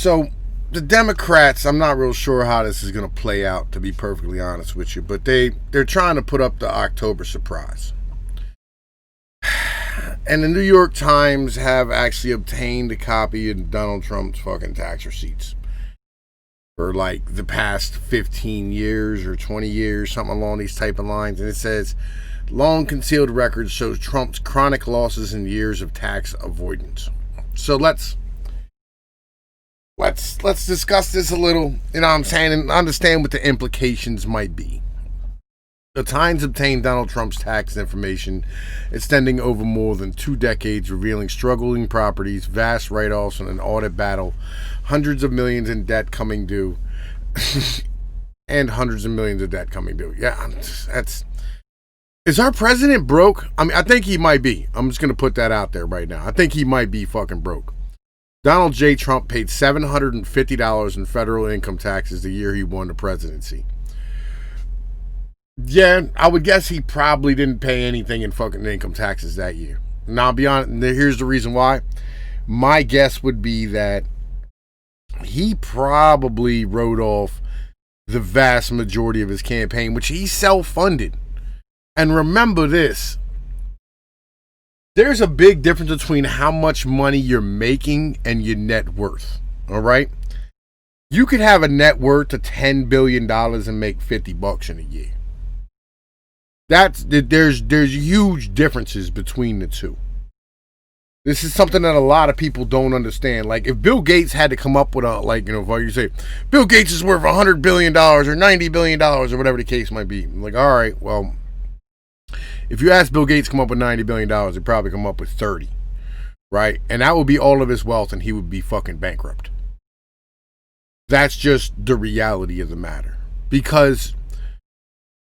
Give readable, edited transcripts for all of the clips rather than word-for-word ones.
So the Democrats, I'm not real sure how this is going to play out, to be perfectly honest with you, but they're trying to put up the October surprise. And the New York Times have actually obtained a copy of Donald Trump's fucking tax receipts for like the past 15 years or 20 years, something along these type of lines. And it says, long concealed records shows Trump's chronic losses in years of tax avoidance. So let's discuss this a little, you know what I'm saying, and understand what the implications might be. The Times obtained Donald Trump's tax information extending over more than 2 decades, revealing struggling properties, vast write-offs, and an audit battle, hundreds of millions in debt coming due, and hundreds of millions of debt coming due. Yeah, is our president broke? I mean, I think he might be. I'm just going to put that out there right now. I think he might be fucking broke. Donald J. Trump paid $750 in federal income taxes the year he won the presidency. Yeah, I would guess he probably didn't pay anything in fucking income taxes that year. Now, I'll be honest, here's the reason why. My guess would be that he probably wrote off the vast majority of his campaign, which he self-funded. And remember this. There's a big difference between how much money you're making and your net worth. All right? You could have a net worth of $10 billion and make $50 in a year. There's huge differences between the two. This is something that a lot of people don't understand. Like, if Bill Gates had to come up with if you say Bill Gates is worth $100 billion or $90 billion or whatever the case might be, I'm like, all right, well, if you ask Bill Gates to come up with $90 billion, he'd probably come up with 30, right? And that would be all of his wealth, and he would be fucking bankrupt. That's just the reality of the matter. Because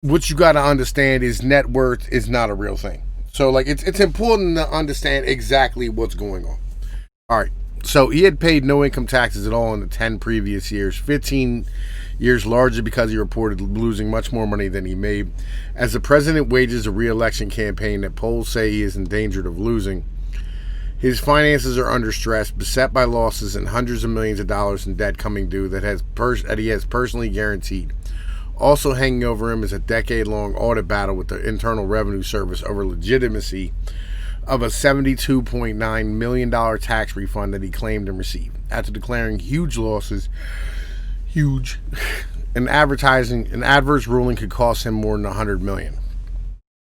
what you got to understand is net worth is not a real thing. So, like, it's important to understand exactly what's going on. All right. So, he had paid no income taxes at all in the 10 previous years. 15 years largely because he reported losing much more money than he made. As the president wages a re-election campaign that polls say he is in danger of losing, his finances are under stress, beset by losses and hundreds of millions of dollars in debt coming due that he has personally guaranteed. Also hanging over him is a decade-long audit battle with the Internal Revenue Service over legitimacy of a $72.9 million tax refund that he claimed and received. After declaring huge losses, an adverse ruling could cost him more than $100 million.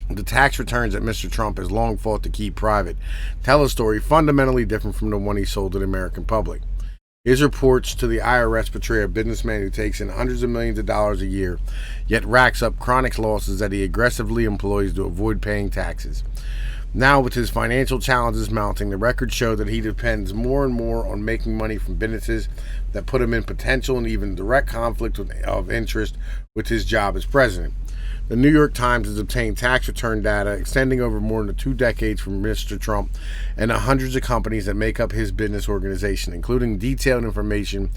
The tax returns that Mr. Trump has long fought to keep private tell a story fundamentally different from the one he sold to the American public. His reports to the IRS portray a businessman who takes in hundreds of millions of dollars a year, yet racks up chronic losses that he aggressively employs to avoid paying taxes. Now, with his financial challenges mounting, the records show that he depends more and more on making money from businesses that put him in potential and even direct conflict of interest with his job as president. The New York Times has obtained tax return data extending over more than 2 decades from Mr. Trump and the hundreds of companies that make up his business organization, including detailed information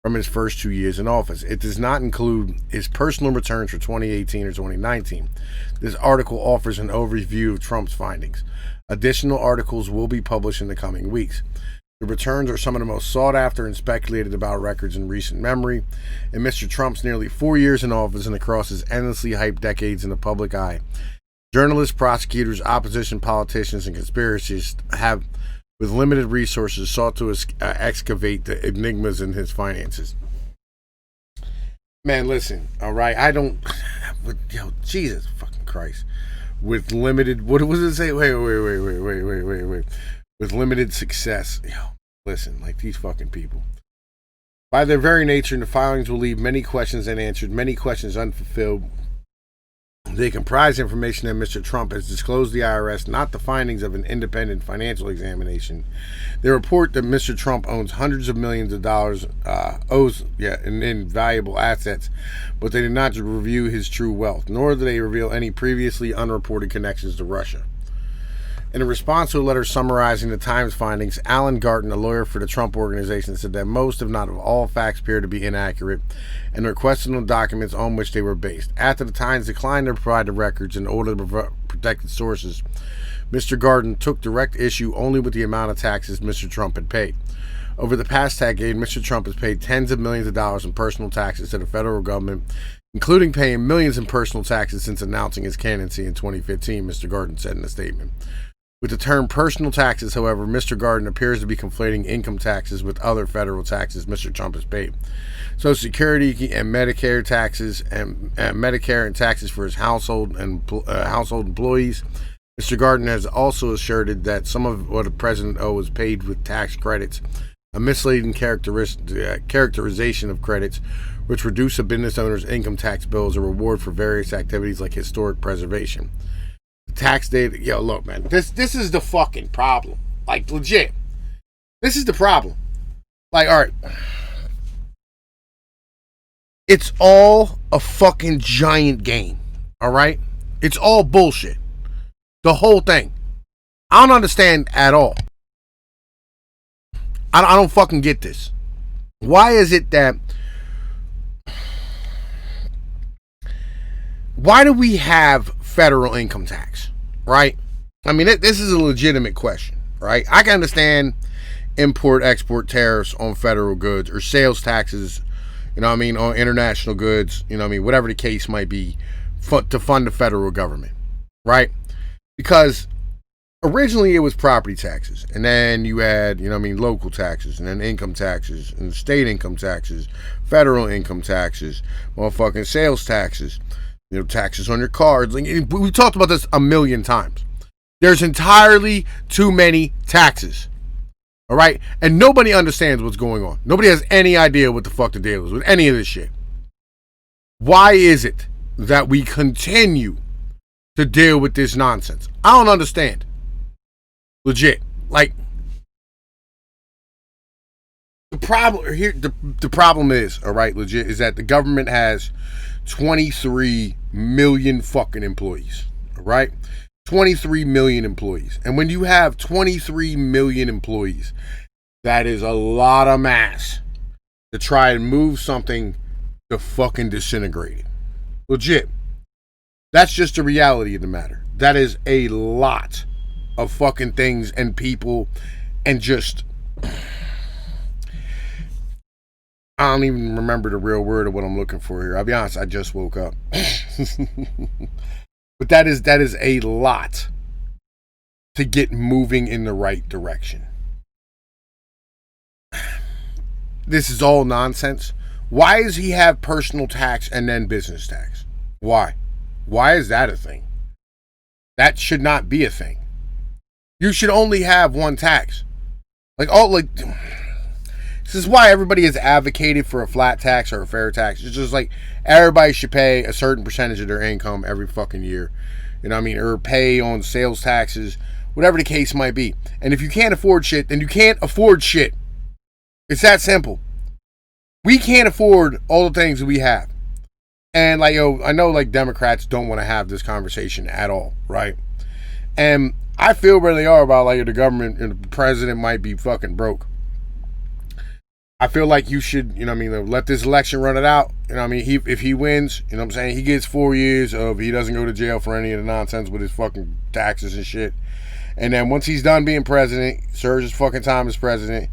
from his first 2 years in office. It does not include his personal returns for 2018 or 2019. This article offers an overview of Trump's findings. Additional articles will be published in the coming weeks. The returns are some of the most sought after and speculated about records in recent memory. In Mr. Trump's nearly 4 years in office and across his endlessly hyped decades in the public eye, journalists, prosecutors, opposition politicians, and conspiracists have, with limited resources, sought to excavate the enigmas in his finances. Man, listen, all right? Jesus fucking Christ. With limited, what was it say? Wait. With limited success. Listen, like these fucking people. By their very nature, the filings will leave many questions unanswered, many questions unfulfilled. They comprise information that Mr. Trump has disclosed to the IRS, not the findings of an independent financial examination. They report that Mr. Trump owns hundreds of millions of dollars, in valuable assets, but they did not review his true wealth, nor do they reveal any previously unreported connections to Russia. In a response to a letter summarizing the Times findings, Alan Garten, a lawyer for the Trump Organization, said that most, if not all, facts appear to be inaccurate and are questionable documents on which they were based. After the Times declined to provide the records in order to protect sources, Mr. Garten took direct issue only with the amount of taxes Mr. Trump had paid. Over the past decade, Mr. Trump has paid tens of millions of dollars in personal taxes to the federal government, including paying millions in personal taxes since announcing his candidacy in 2015, Mr. Garden said in a statement. With the term personal taxes, however, Mr. Garden appears to be conflating income taxes with other federal taxes Mr. Trump has paid. Social Security and Medicare taxes and Medicare and taxes for his household and household employees. Mr. Garden has also asserted that some of what the president owes is paid with tax credits, a misleading characterization of credits, which reduce a business owner's income tax bill as a reward for various activities like historic preservation. The tax data, yo, look, man, this is the fucking problem. Like, legit. This is the problem. Like, all right. It's all a fucking giant game, all right? It's all bullshit. The whole thing. I don't understand at all. I don't fucking get this. Why is it that... Why do we have federal income tax, right? I mean, this is a legitimate question, right? I can understand import-export tariffs on federal goods or sales taxes, you know what I mean, on international goods, you know what I mean, whatever the case might be, to fund the federal government, right? Because originally it was property taxes, and then you had, you know what I mean, local taxes, and then income taxes, and state income taxes, federal income taxes, motherfucking sales taxes, you know, taxes on your cards. Like, we talked about this a million times. There's entirely too many taxes. All right? And nobody understands what's going on. Nobody has any idea what the fuck the deal is with any of this shit. Why is it that we continue to deal with this nonsense? I don't understand. Legit. Like, the problem here, the problem is, all right, legit, is that the government has 23 million fucking employees. All right? 23 million employees. And when you have 23 million employees, that is a lot of mass to try and move something to fucking disintegrate it. Legit. That's just the reality of the matter. That is a lot of fucking things and people and just... I don't even remember the real word of what I'm looking for here. I'll be honest, I just woke up. But that is a lot to get moving in the right direction. This is all nonsense. Why does he have personal tax and then business tax? Why? Why is that a thing? That should not be a thing. You should only have one tax. This is why everybody has advocated for a flat tax or a fair tax. It's just like everybody should pay a certain percentage of their income every fucking year. You know what I mean? Or pay on sales taxes, whatever the case might be. And if you can't afford shit, then you can't afford shit. It's that simple. We can't afford all the things that we have. And like, I know like Democrats don't want to have this conversation at all, right? And I feel where they are about like the government and the president might be fucking broke. I feel like you should, you know what I mean, let this election run it out. You know what I mean? If he wins, you know what I'm saying, he gets 4 years of he doesn't go to jail for any of the nonsense with his fucking taxes and shit. And then once he's done being president, serves his fucking time as president,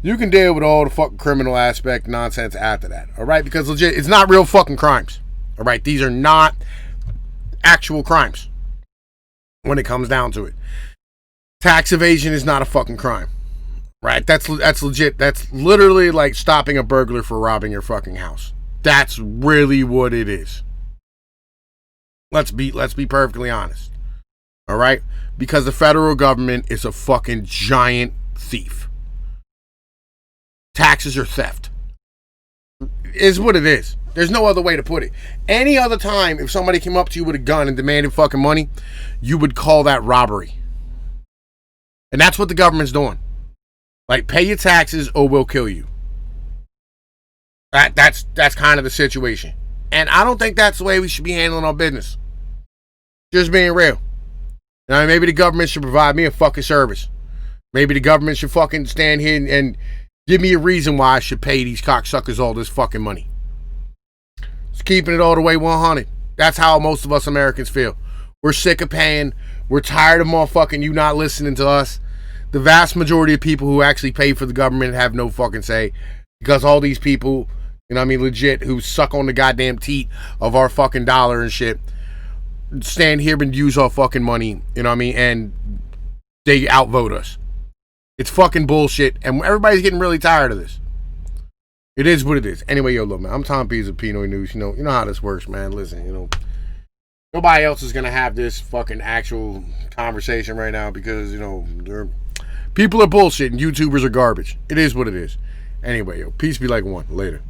you can deal with all the fucking criminal aspect nonsense after that. All right? Because legit, it's not real fucking crimes. All right? These are not actual crimes when it comes down to it. Tax evasion is not a fucking crime. Right, that's legit. That's literally like stopping a burglar for robbing your fucking house. That's really what it is. Let's be perfectly honest. All right? Because the federal government is a fucking giant thief. Taxes are theft. Is what it is. There's no other way to put it. Any other time, if somebody came up to you with a gun and demanded fucking money, you would call that robbery. And that's what the government's doing. Like, pay your taxes or we'll kill you. That's kind of the situation. And I don't think that's the way we should be handling our business. Just being real. You know, maybe the government should provide me a fucking service. Maybe the government should fucking stand here and give me a reason why I should pay these cocksuckers all this fucking money. Just keeping it all the way 100. That's how most of us Americans feel. We're sick of paying. We're tired of motherfucking you not listening to us. The vast majority of people who actually pay for the government have no fucking say, because all these people, you know what I mean, legit, who suck on the goddamn teat of our fucking dollar and shit, stand here and use our fucking money, you know what I mean, and they outvote us. It's fucking bullshit, and everybody's getting really tired of this. It is what it is. Anyway, yo, look, man, I'm Tom Pease of Pnoid News. You know how this works, man. Listen, nobody else is gonna have this fucking actual conversation right now because people are bullshit and YouTubers are garbage. It is what it is. Anyway, yo, peace be like one. Later.